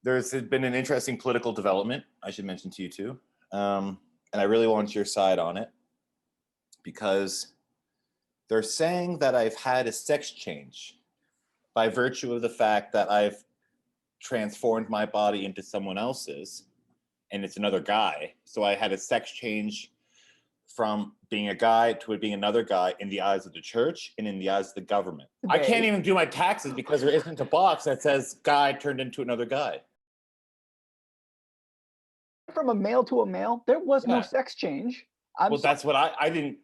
There's been an interesting political development, I should mention to you too. And I really want your side on it because they're saying that I've had a sex change by virtue of the fact that I've transformed my body into someone else's and it's another guy. So I had a sex change from being a guy to being another guy in the eyes of the church and in the eyes of the government. I can't even do my taxes because there isn't a box that says guy turned into another guy. From a male to a male, there was no Yeah. sex change. Well, that's what I didn't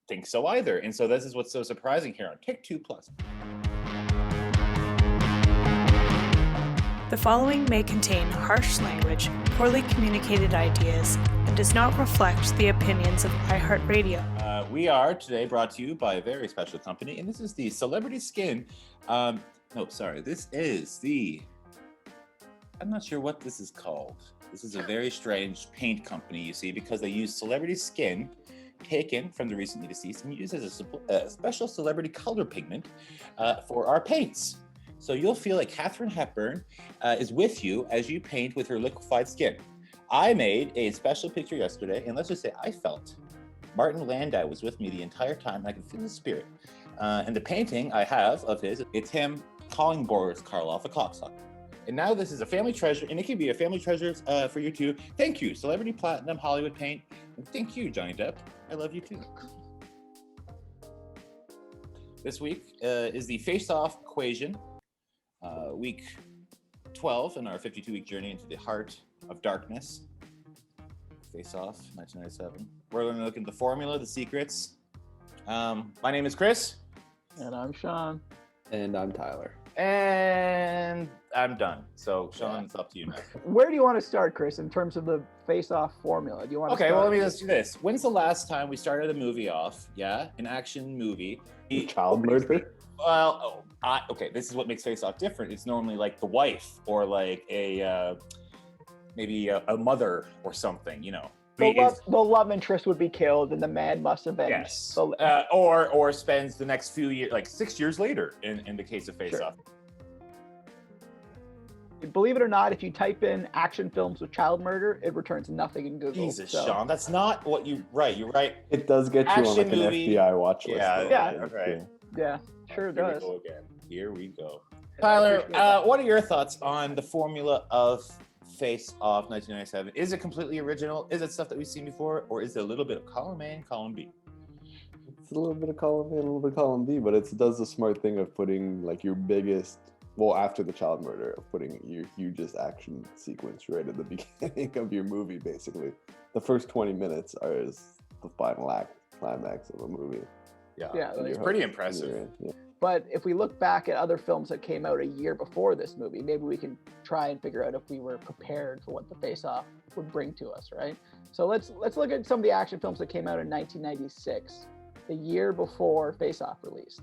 think so either. And so this is what's so surprising here on Take Two Plus. The following may contain harsh language, poorly communicated ideas, and does not reflect the opinions of iHeartRadio. We are today brought to you by a very special company, and this is the Celebrity Skin. This is the... I'm not sure what this is called. This is a very strange paint company, you see, because they use celebrity skin taken from the recently deceased and used as a special celebrity color pigment for our paints. So you'll feel like Katharine Hepburn is with you as you paint with her liquefied skin. I made a special picture yesterday, and let's just say I felt Martin Landau was with me the entire time, and I could feel his spirit. And the painting I have of his, it's him calling Boris Karloff a cocksucker. And now this is a family treasure, and it can be a family treasure for you too. Thank you, Celebrity Platinum Hollywood Paint. And thank you, Johnny Depp. I love you too. This week is the Face-Off equation, week 12 in our 52-week journey into the heart of darkness. Face-Off, 1997. We're going to look at the formula, the secrets. My name is Chris. And I'm Sean. And I'm Tyler. And I'm done. So, Sean, it's up to you now. Where do you want to start, Chris, in terms of the face-off formula? Do you want to Okay, well, let's do this. When's the last time we started a movie off? Yeah, an action movie. Child murder? Well, okay, this is what makes Face-Off different. It's normally like the wife or like maybe a mother or something, you know. The love interest would be killed and the man must avenge. Yes. Or spends the next few years, like 6 years later in the case of Face-Off. Sure. Believe it or not, if you type in action films with child murder, it returns nothing in Google. Jesus, Sean, that's not what you're right. It does get you on like an FBI watch list. Yeah, right. Yeah, sure it does. Here we go. Tyler, what are your thoughts on the formula of Face-Off 1997? Is it completely original? Is it stuff that we've seen before? Or is it a little bit of column A and column B? It's a little bit of column A and a little bit of column B, but it does the smart thing of putting like your biggest, well, after the child murder, of putting your hugest action sequence right at the beginning of your movie, basically. The first 20 minutes is the final act, climax of a movie. Yeah, it's pretty impressive. Yeah. But if we look back at other films that came out a year before this movie, maybe we can try and figure out if we were prepared for what the Face-Off would bring to us, right? So let's look at some of the action films that came out in 1996, the year before Face-Off released.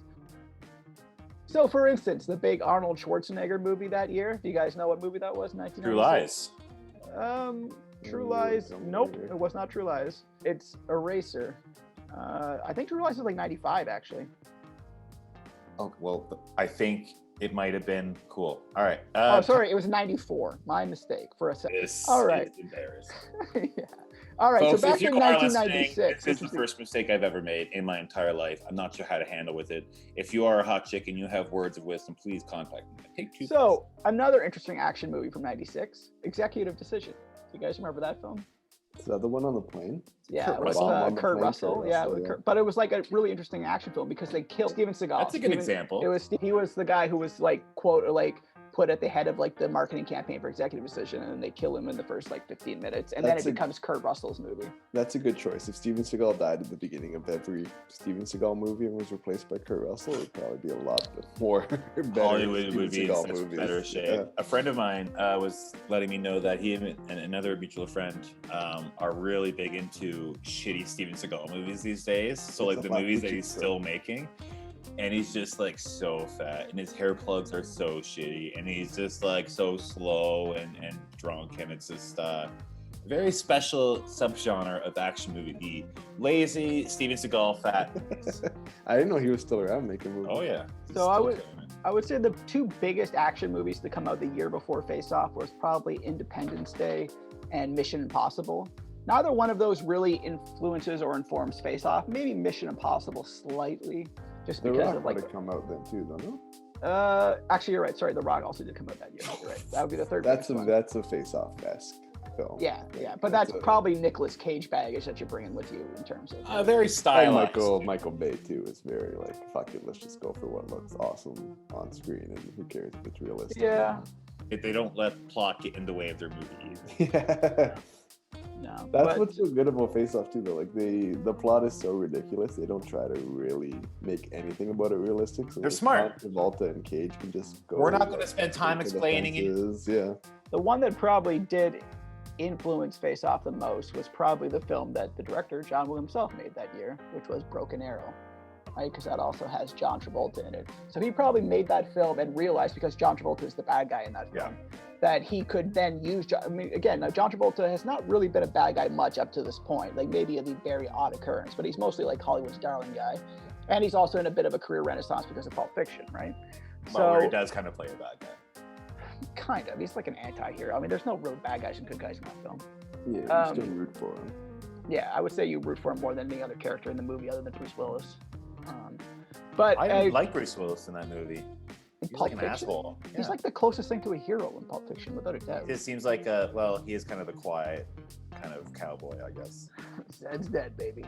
So for instance, the big Arnold Schwarzenegger movie that year, do you guys know what movie that was, 1996? True Lies. True Lies, nope, it was not True Lies. It's Eraser. I think True Lies is like 95, actually. Oh, well, I think it might have been cool. All right. Sorry, it was 94. My mistake for a second. All right. Is embarrassing. Yeah. All right, Folks, so back in 1996. This is the first mistake I've ever made in my entire life. I'm not sure how to handle with it. If you are a hot chick and you have words of wisdom, please contact me. Take two. So, another interesting action movie from 96, Executive Decision. Do you guys remember that film? Is that the one on the plane? Yeah, it was Kurt Russell. Yeah, but it was like a really interesting action film because they killed Steven Seagal. That's a good example. He was the guy who was like put at the head of like the marketing campaign for Executive Decision, and then they kill him in the first like 15 minutes, and then it becomes Kurt Russell's movie. That's a good choice. If Steven Seagal died at the beginning of every Steven Seagal movie and was replaced by Kurt Russell, it would probably be a lot more better. Hollywood would be in such better shape. Yeah. A friend of mine was letting me know that he and another mutual friend are really big into shitty Steven Seagal movies these days. So like the movies that he's still making. And he's just like so fat, and his hair plugs are so shitty, and he's just like so slow and drunk, and it's just very special subgenre of action movie, the lazy Steven Seagal fat movies. I didn't know he was still around making movies. Oh yeah. So I would say the two biggest action movies to come out the year before Face Off was probably Independence Day and Mission Impossible. Neither one of those really influences or informs Face Off. Maybe Mission Impossible slightly, just The because Rock of might like. have come out then too, don't it? Actually, you're right. Sorry, The Rock also did come out that year. You're right. That would be the third. That's biggest a one. that's a face-off-esque film. Yeah, Like, yeah, but that's a- probably Nicolas Cage baggage that you're bringing with you in terms of. Very And stylized. Michael Bay too is very like, fuck it, let's just go for what looks awesome on screen, and who cares if it's realistic. Yeah. They don't let plot get in the way of their movie. Yeah. No. That's but- what's so good about Face Off too, though. Like the plot is so ridiculous, they don't try to really make anything about it realistic. So They're like, smart. Travolta and Cage can just go. We're not like, gonna spend time take to the explaining it. fences. Yeah. The one that probably did influence Face Off the most was probably the film that the director John Woo himself made that year, which was Broken Arrow, right? Because that also has John Travolta in it. So he probably made that film and realized, because John Travolta is the bad guy in that film, that he could then use. I mean, again, now John Travolta has not really been a bad guy much up to this point. Like maybe a very odd occurrence, but he's mostly like Hollywood's darling guy, and he's also in a bit of a career renaissance because of Pulp Fiction, right? Well, where he does kind of play a bad guy. Kind of. He's like an anti-hero. I mean, there's no real bad guys and good guys in that film. Yeah, you Um, still root for him. Yeah, I would say you root for him more than any other character in the movie other than Bruce Willis. But I uh, like Bruce Willis in that movie. in He's Pulp like an Fiction, asshole. he's Yeah. like the closest thing to a hero in Pulp Fiction, without a doubt. He just seems like he is kind of the quiet kind of cowboy, I guess. Zed's dead, baby.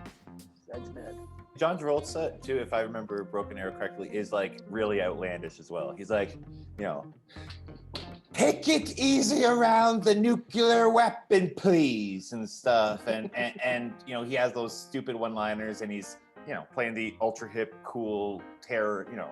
Zed's dead. John Travolta, too, if I remember Broken Arrow correctly, is like really outlandish as well. He's like, you know, take it easy around the nuclear weapon, please, and stuff. And you know, he has those stupid one-liners, and he's, you know, playing the ultra hip, cool terror. You know,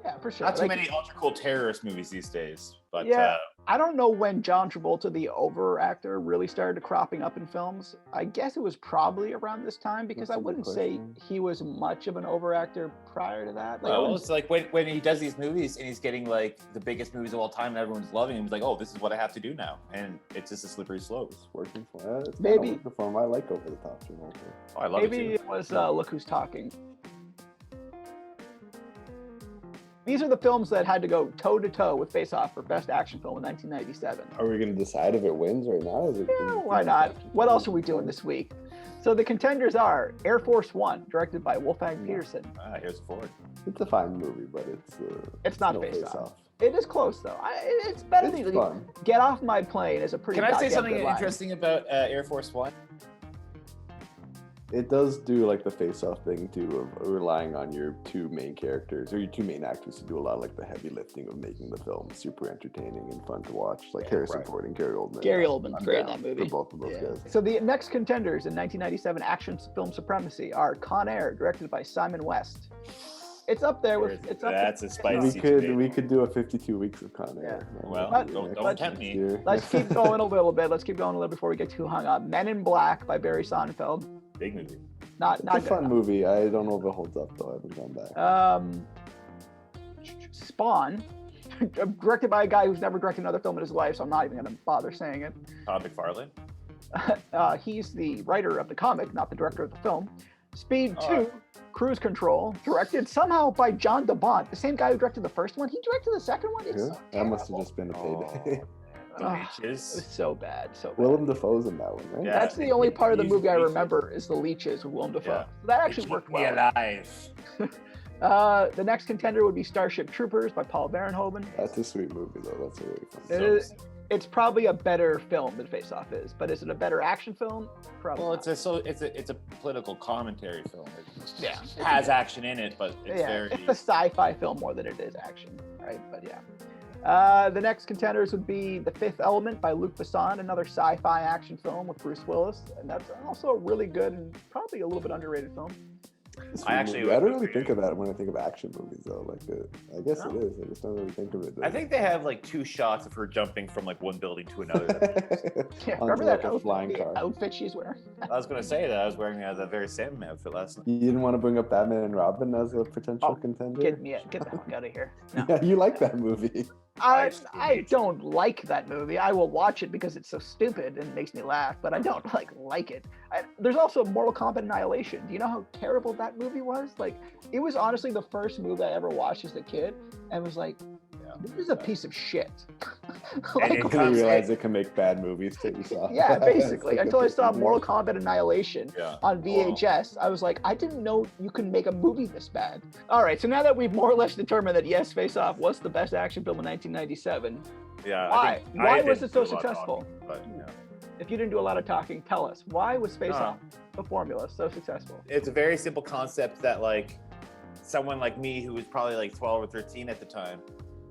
Yeah, for sure. not too Like, many ultra cool terrorist movies these days. But Yeah. I don't know when John Travolta, the over actor, really started cropping up in films. I guess it was probably around this time, because That's I a good wouldn't say question. he was much of an over actor prior to that. Like, I well, wouldn't- it's like when he does these movies and he's getting like the biggest movies of all time and everyone's loving him. He's like, oh, this is what I have to do now, and it's just a slippery slope. It's working for it's Maybe- working for him. I like over the top Travolta. Oh, I love maybe it too. it was Look Who's Talking. These are the films that had to go toe to toe with Face Off for Best Action Film in 1997. Are we going to decide if it wins right now? Is it, Yeah, why not? What else are we doing this week? So the contenders are Air Force One, directed by Wolfgang Peterson. Here's Ford. It's a fine movie, but It's not no Face Face Off. It is close though. It's better It's than fun. Get Off My Plane is a pretty. Can I say goddamn something good line. interesting about Air Force One? It does do like the face-off thing too, of relying on your two main characters or your two main actors to do a lot of like the heavy lifting of making the film super entertaining and fun to watch. Like Harrison right. Ford and Gary Oldman. Gary Oldman's I'm great in down that movie. For both of those guys. So the next contenders in 1997 action film supremacy are Con Air, directed by Simon West. It's up there with. It's up. That's a spicy. We could do a 52 weeks of Con Air. Yeah. Well, But- don't tempt me. Let's keep going a little bit. Let's keep going a little before we get too hung up. Men in Black by Barry Sonnenfeld. Big movie. Not It's not a good fun enough. movie. I don't know if it holds up though. I haven't gone back. Spawn, directed by a guy who's never directed another film in his life, so I'm not even going to bother saying it. Todd McFarlane. He's the writer of the comic, not the director of the film. Speed 2, Oh. Cruise Control, directed somehow by John DeBont, the same guy who directed the first one. He directed the second one. It's Yeah, so that must have terrible. just been a Oh, payday. the Ah, It leeches. was so bad, so bad. Willem Dafoe's in that one, right? Yeah. That's the only part of the He's movie I leeches. remember is the leeches with Willem Dafoe. Yeah. So that actually Keep worked me well. alive. The next contender would be Starship Troopers by Paul Verhoeven. That's a sweet movie though. That's a really fun. It film. is- It's probably a better film than Face Off is, but is it a better action film? Probably. Well, not. it's a political commentary film. Yeah. It has action in it, but it's yeah, very. it's a sci-fi film more than it is action, right? But yeah. The next contenders would be The Fifth Element by Luc Besson, another sci-fi action film with Bruce Willis, and that's also a really good and probably a little bit underrated film. It's a I sweet actually movie. I would don't really agree. think of that when I think of action movies though. Like, I guess No. it is. I just don't really think of it. I think they have like two shots of her jumping from like one building to another. Yeah, Onto, remember like, that a flying outfit, car. outfit she's wearing? I was gonna say that I was wearing the very same outfit last night. You didn't want to bring up Batman and Robin as a potential Oh, contender. Get the fuck out of here. No. Yeah, you like that movie. I don't like that movie. I will watch it because it's so stupid and makes me laugh, but I don't like it. There's also Mortal Kombat Annihilation. Do you know how terrible that movie was? Like, it was honestly the first movie I ever watched as a kid, and was like, this is a piece of shit. And it I comes- realize it can make bad movies too. So. Yeah, basically. That's Until I like a saw big Mortal deal. Kombat Annihilation Yeah. on VHS, I was like, I didn't know you could make a movie this bad. All right, so now that we've more or less determined that yes, Face Off was the best action film in 1997, Yeah. Why? I Why was didn't it so do a lot of successful? talking, but, yeah. if you didn't do a lot of talking, tell us why was Face No. Off the formula so successful? It's a very simple concept that like someone like me who was probably like 12 or 13 at the time,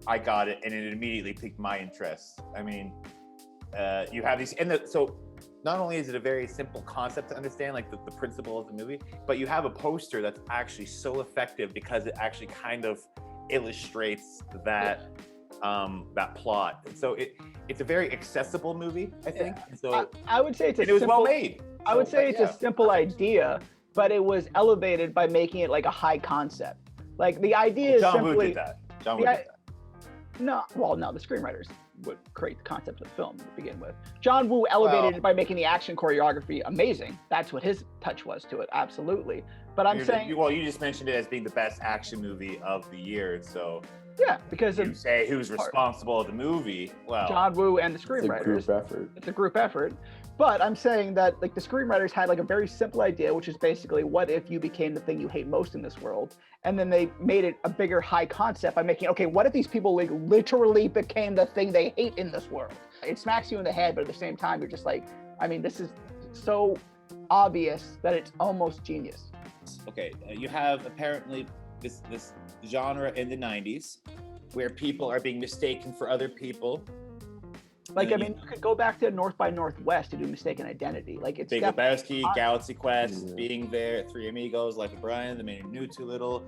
I got it and it immediately piqued my interest. I mean, you have these, so not only is it a very simple concept to understand, like the principle of the movie, but you have a poster that's actually so effective because it actually kind of illustrates that that plot. And so it's a very accessible movie, I think. And so I would say it's a and it was simple, well made. I would say it's yeah. a simple idea, but it was elevated by making it like a high concept. Like the idea is John Woo simply did that. John Woo the did i- that. no, the screenwriters would create the concept of the film to begin with. John Woo elevated it by making the action choreography amazing. That's what his touch was to it, absolutely. But I'm saying, You just mentioned it as being the best action movie of the year. So yeah, because you of say who's responsible of the movie? Well, John Woo and the It's a screenwriters. group effort. It's a group effort. But I'm saying that like the screenwriters had like a very simple idea, which is basically what if you became the thing you hate most in this world? And then they made it a bigger high concept by making, okay, what if these people like literally became the thing they hate in this world? It smacks you in the head, but at the same time, you're just like, I mean, this is so obvious that it's almost genius. okay, you have apparently this genre in the 90s where people are being mistaken for other people. Like, And I mean, you could go back to North by Northwest to do Mistaken Identity. Like, it's Big definitely Lebowski, Galaxy Quest, Yeah. Being There, Three Amigos, Life of Brian, The Man Who Knew Too Little.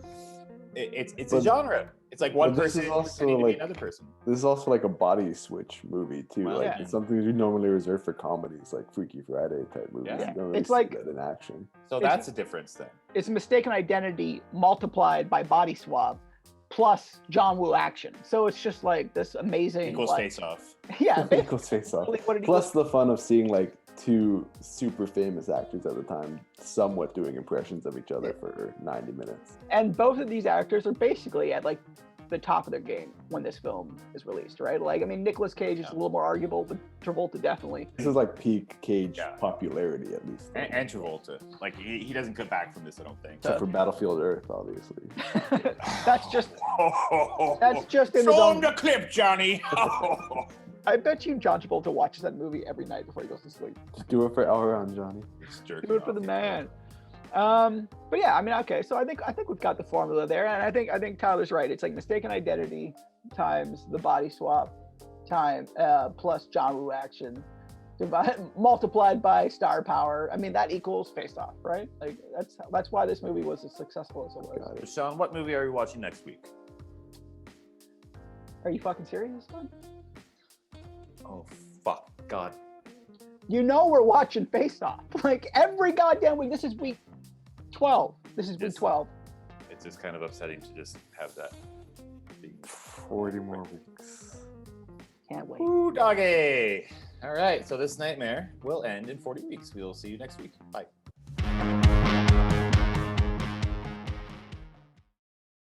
It's a But- genre. It's like one but this person is also, pretending to be like- another person. This is also like a body switch movie too. Well, Like yeah. it's something you normally reserve for comedies, like Freaky Friday type movies. Yeah. You don't really It's see like- that in action. So It's- that's a difference then. it's Mistaken Identity multiplied by Body Swap plus John Woo action. So it's just like this amazing. Equals like, Face Off. Yeah, Equals Face Off. basically what it Plus the fun of seeing like two super famous actors at the time somewhat doing impressions of each other for 90 minutes. and both of these actors are basically at like the top of their game when this film is released, right? Like, I mean, Nicolas Cage is Yeah. a little more arguable, but Travolta definitely. This is like peak Cage Yeah. popularity at least. And Travolta. Like, he doesn't come back from this, I don't think. Except for Battlefield Earth, obviously. That's just in his Show own. him the clip, Johnny. I bet you John Travolta watches that movie every night before he goes to sleep. Just do it for Elron, Johnny. Do it for the man. But yeah, I mean, okay. So I think we've got the formula there, and I think Tyler's right. It's like Mistaken Identity times the Body Swap time plus John Woo action multiplied by star power. I mean, that equals Face Off, right? Like that's why this movie was as successful as it was. Got it. Sean, what movie are you watching next week? Are you fucking serious this time? Oh, fuck. God. You know we're watching Face Off like every goddamn week. This is week 12. This is week Yes. 12. It's just kind of upsetting to just have that. be- 40 more weeks. Can't wait. Ooh, doggy. All right. So this nightmare will end in 40 weeks. We will see you next week. Bye.